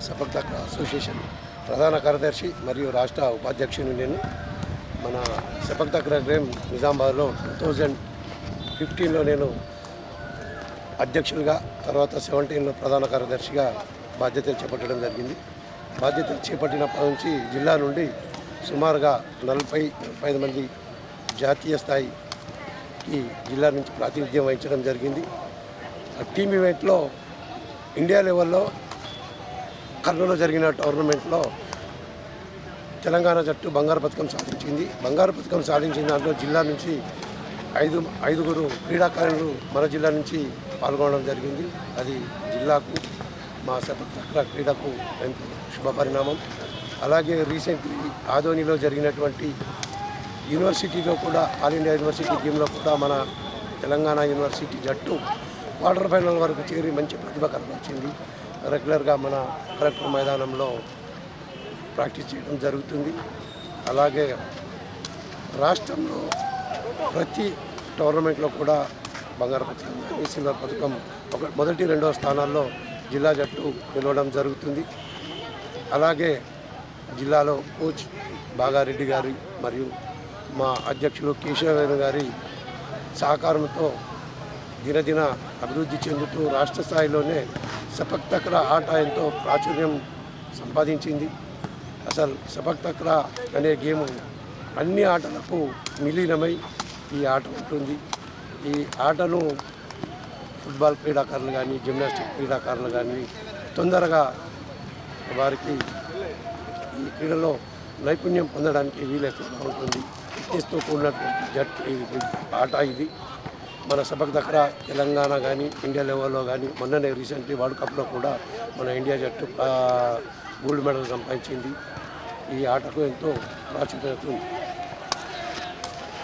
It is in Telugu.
సపక్ తక్రా అసోసియేషన్ ప్రధాన కార్యదర్శి మరియు రాష్ట్ర ఉపాధ్యక్షుని నేను. మన సపక్ తక్రా గేమ్ నిజామాబాద్లో 2015లో నేను అధ్యక్షులుగా, తర్వాత 17లో ప్రధాన కార్యదర్శిగా బాధ్యతలు చేపట్టడం జరిగింది. బాధ్యతలు చేపట్టినప్పటి నుంచి జిల్లా నుండి సుమారుగా 40-45 మంది జాతీయ స్థాయికి జిల్లా నుంచి ప్రాతినిధ్యం వహించడం జరిగింది. టీమ్ ఈవెంట్లో ఇండియా లెవెల్లో కర్నూలులో జరిగిన టోర్నమెంట్లో తెలంగాణ జట్టు బంగారు పథకం సాధించింది. బంగారు పథకం సాధించిన దాంట్లో జిల్లా నుంచి ఐదుగురు క్రీడాకారులు మన జిల్లా నుంచి పాల్గొనడం జరిగింది. అది జిల్లాకు, మా సపక్ తక్రా క్రీడకు ఎంతో శుభపరిణామం. అలాగే రీసెంట్లీ ఆదోనిలో జరిగినటువంటి యూనివర్సిటీలో కూడా, ఆల్ ఇండియా యూనివర్సిటీ గేమ్లో కూడా మన తెలంగాణ యూనివర్సిటీ జట్టు క్వార్టర్ ఫైనల్ వరకు చేరి మంచి ప్రతిభ కనబరిచింది. రెగ్యులర్గా మన కలెక్టర్ మైదానంలో ప్రాక్టీస్ చేయడం జరుగుతుంది. అలాగే రాష్ట్రంలో ప్రతి టోర్నమెంట్లో కూడా బంగారు పథకం కానీ సిల్వర్ పథకం మొదటి రెండవ స్థానాల్లో జిల్లా జట్టు నిలవడం జరుగుతుంది. అలాగే జిల్లాలో కోచ్ బాగారెడ్డి గారి మరియు మా అధ్యక్షులు కేశవవేణు గారి సహకారంతో దినదిన అభివృద్ధి చెందుతూ రాష్ట్ర స్థాయిలోనే సపక్ తక్రా ఆట ఎంతో ప్రాచుర్యం సంపాదించింది. అసలు సపక్ తక్రా అనే గేమ్ అన్ని ఆటలకు విలీనమై ఈ ఆట ఉంటుంది. ఈ ఆటను ఫుట్బాల్ క్రీడాకారులు కానీ, జిమ్నాస్టిక్ క్రీడాకారులు కానీ తొందరగా వారికి ఈ క్రీడలో నైపుణ్యం పొందడానికి వీలు ఎక్కువగా ఉంటుంది. ఫిట్నెస్తో కూడినటువంటి జట్టు ఆట ఇది. మన సపక్ తక్రా తెలంగాణ కానీ, ఇండియా లెవెల్లో కానీ, మొన్ననే రీసెంట్లీ వరల్డ్ కప్లో కూడా మన ఇండియా జట్టు గోల్డ్ మెడల్ సంపాదించింది. ఈ ఆటకు ఎంతో ప్రాచుర్యత ఉంది.